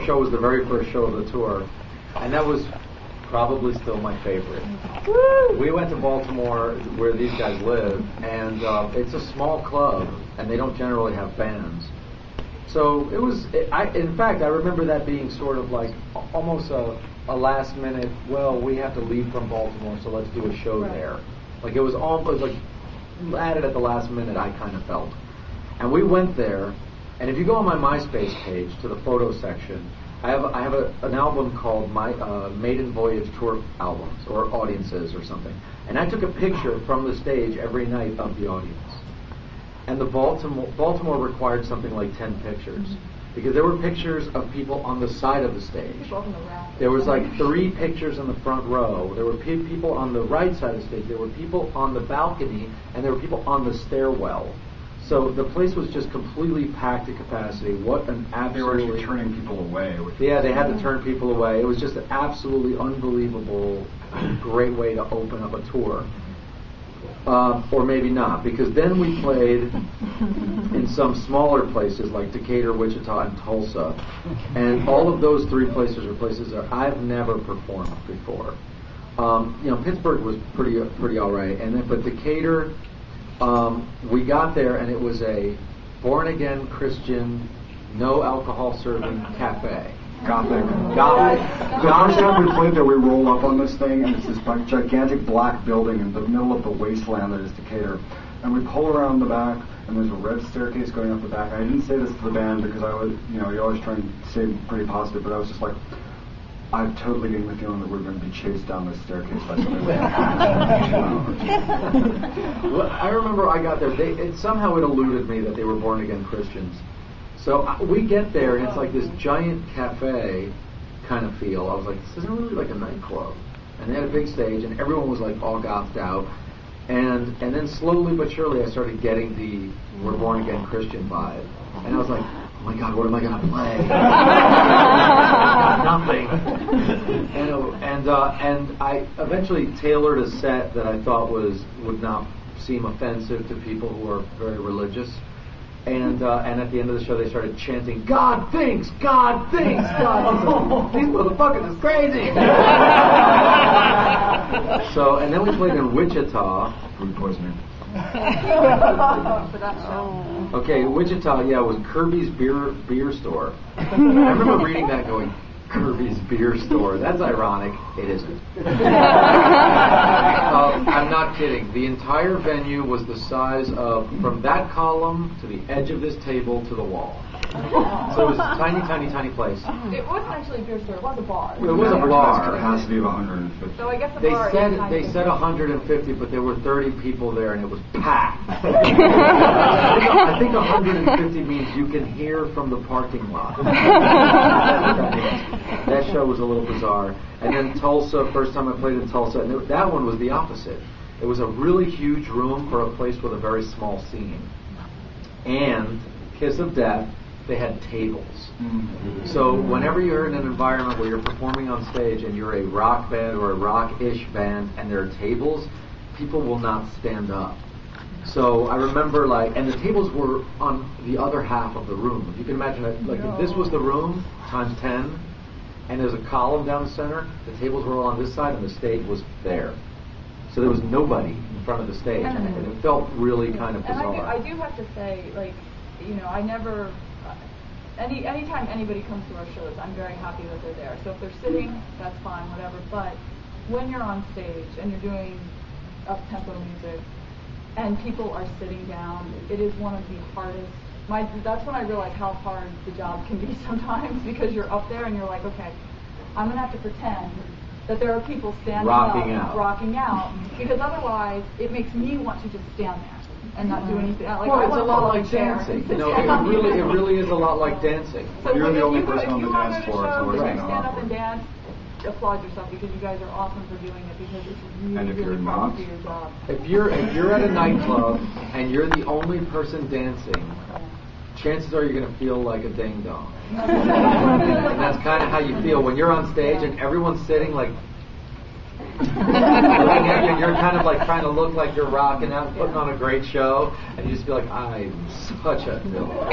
show was the very first show of the tour, and that was probably still my favorite. We went to Baltimore, where these guys live, and it's a small club, and they don't generally have bands. So it was. In fact, I remember that being sort of like almost a last minute. Well, we have to leave from Baltimore, so let's do a show there. Like it was almost like added at the last minute. I kind of felt, and we went there. And if you go on my MySpace page to the photo section, I have an album called Maiden Voyage Tour albums or audiences or something. And I took a picture from the stage every night of the audience. And the Baltimore required something like 10 pictures. Because there were pictures of people on the side of the stage. There was like 3 pictures in the front row. There were people on the right side of the stage. There were people on the balcony. And there were people on the stairwell. So the place was just completely packed to capacity. What an absolutely... They were turning people away. Yeah, they had to turn people away. It was just an absolutely unbelievable, great way to open up a tour. Or maybe not, because then we played in some smaller places like Decatur, Wichita, and Tulsa. And all of those 3 places are places that I've never performed before. Pittsburgh was pretty all right. But Decatur... we got there and it was a born-again Christian, no alcohol serving cafe. Gothic. The first time we played there, we roll up on this thing, and it's this gigantic black building in the middle of the wasteland that is Decatur. And we pull around the back, and there's a red staircase going up the back. I didn't say this to the band because I was, you always try and stay pretty positive, but I was just like, I'm totally getting the feeling that we're going to be chased down this staircase by somebody. Well, I remember I got there. Somehow it eluded me that they were born-again Christians. So we get there, and it's like this giant cafe kind of feel. I was like, this isn't really like a nightclub. And they had a big stage, and everyone was like all gothed out. And then slowly but surely I started getting the we're born-again Christian vibe. And I was like, oh my God, what am I going to play? Nothing. And I eventually tailored a set that I thought would not seem offensive to people who are very religious. And at the end of the show, they started chanting, God thinks, God thinks, God thinks. These motherfuckers is crazy. So, and then we played in Wichita. Food poisoning. Okay, Wichita, yeah, was Kirby's beer store. I remember reading that going, Kirby's beer store. That's ironic. It isn't. I'm not kidding. The entire venue was the size of, from that column to the edge of this table to the wall. So it was a tiny, tiny, tiny place. It wasn't actually a beer store. It was a bar. It was a bar. Capacity of 150. So I guess the They bar said 150, but there were 30 people there, and it was packed. I think 150 means you can hear from the parking lot. That show was a little bizarre. And then Tulsa, first time I played in Tulsa, and that one was the opposite. It was a really huge room for a place with a very small scene. And Kiss of Death, they had tables. Mm-hmm. So whenever you're in an environment where you're performing on stage and you're a rock band or a rock-ish band and there are tables, people will not stand up. So I remember and the tables were on the other half of the room. If you can imagine that, if this was the room times 10, and there's a column down the center, the tables were all on this side and the stage was there. So there was nobody in front of the stage, and it felt really kind of bizarre. And I do have to say, I never... Anytime anybody comes to our shows, I'm very happy that they're there. So if they're sitting, that's fine, whatever. But when you're on stage and you're doing up-tempo music and people are sitting down, it is one of the hardest. That's when I realize how hard the job can be sometimes, because you're up there and you're like, okay, I'm going to have to pretend that there are people standing rocking out, because otherwise it makes me want to just stand there and not do anything. Well, it's a lot like dancing. It really is a lot like dancing. So you're the only person if on the dance floor. Show, It's stand up and dance, applaud yourself, because you guys are awesome for doing it, because it's really fun to do your job. If you're at a nightclub and you're the only person dancing, chances are you're going to feel like a ding dong. And that's kind of how you feel when you're on stage and everyone's sitting You're kind of like trying to look like you're rocking out, putting on a great show, and you just feel like, I'm such a villain.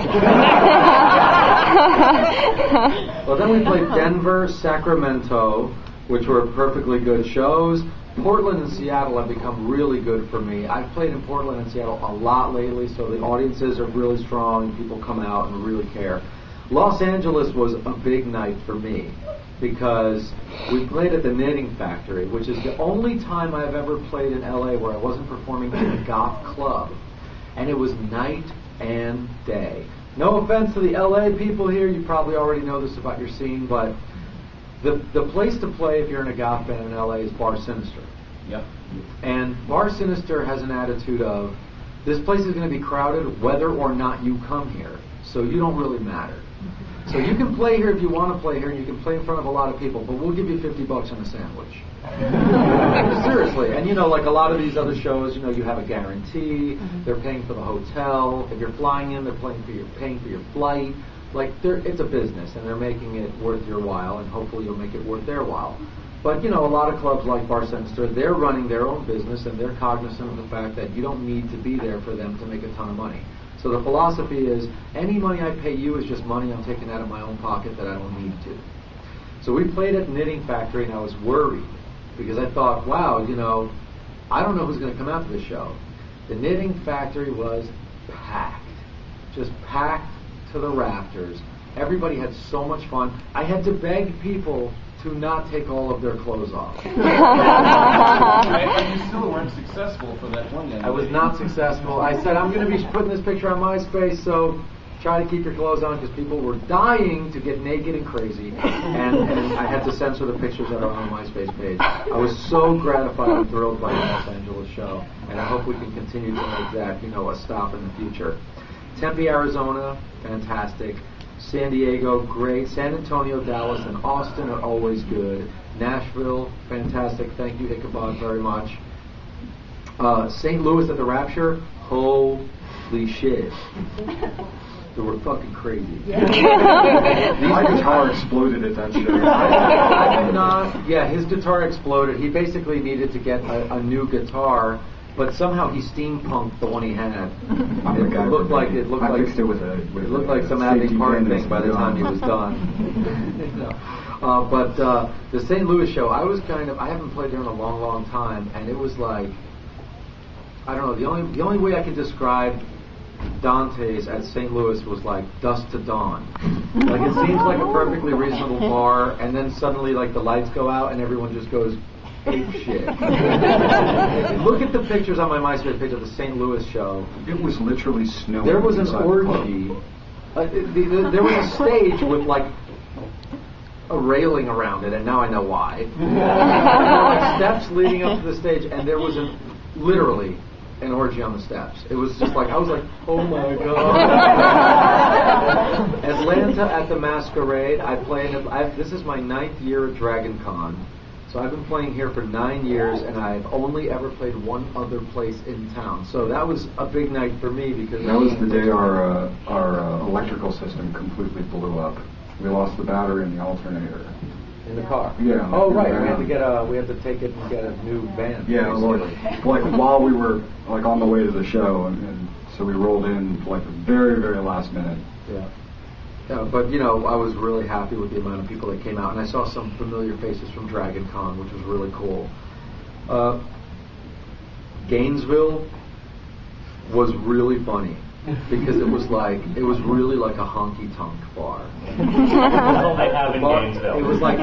Well, then we played Denver, Sacramento, which were perfectly good shows. Portland and Seattle have become really good for me. I've played in Portland and Seattle a lot lately, so the audiences are really strong. People come out and really care. Los Angeles was a big night for me because we played at the Knitting Factory, which is the only time I've ever played in LA where I wasn't performing in a goth club. And it was night and day. No offense to the LA people here, you probably already know this about your scene, but the place to play if you're in a goth band in LA is Bar Sinister. Yep. And Bar Sinister has an attitude of, this place is going to be crowded whether or not you come here, so you don't really matter. So you can play here if you want to play here, and you can play in front of a lot of people, but we'll give you $50 on a sandwich. Seriously. And like a lot of these other shows, you have a guarantee. They're paying for the hotel. If you're flying in, they're paying for your flight. It's a business, and they're making it worth your while, and hopefully you'll make it worth their while. But, a lot of clubs like Bar Sinister, they're running their own business, and they're cognizant of the fact that you don't need to be there for them to make a ton of money. So the philosophy is, any money I pay you is just money I'm taking out of my own pocket that I don't need to. So we played at the Knitting Factory, and I was worried, because I thought, wow, I don't know who's going to come out to this show. The Knitting Factory was packed. Just packed to the rafters. Everybody had so much fun. I had to beg people to not take all of their clothes off. And you still weren't successful for that one night. I was not successful. I said, I'm going to be putting this picture on MySpace, so try to keep your clothes on, because people were dying to get naked and crazy, and I had to censor the pictures that are on the MySpace page. I was so gratified and thrilled by the Los Angeles show, and I hope we can continue to make that, a stop in the future. Tempe, Arizona, fantastic. San Diego, great. San Antonio, Dallas, and Austin are always good. Nashville, fantastic. Thank you, Ichabod, very much. St. Louis at the Rapture, holy shit. They were fucking crazy. My guitar exploded at that show. I did not. Yeah, his guitar exploded. He basically needed to get a new guitar, but somehow he steampunked the one he had. It looked like some Abbey Park thing by the time he was done. But the St. Louis show, I haven't played there in a long, long time, and it was like, I don't know. The only way I can describe Dante's at St. Louis was like dusk to dawn. Like, it seems like a perfectly reasonable bar, and then suddenly like the lights go out and everyone just goes ape shit. Look at the pictures on my MySpace page of the St. Louis show. It was literally snowing. There was an orgy. There was a stage with like a railing around it, and now I know why. There were like steps leading up to the stage, and there was literally an orgy on the steps. It was just like, I was like, oh my god. Atlanta at the Masquerade, this is my 9th year at Dragon Con. So I've been playing here for 9 years, and I've only ever played one other place in town. So that was a big night for me, because that was the day our electrical system completely blew up. We lost the battery in the alternator. In the car. Yeah. Oh right, we had to take it and get a new van. Yeah, like while we were like on the way to the show, and so we rolled in like the very, very last minute. Yeah. But I was really happy with the amount of people that came out, and I saw some familiar faces from Dragon Con, which was really cool. Gainesville was really funny because it was really like a honky tonk bar. That's all they have in Gainesville. It was like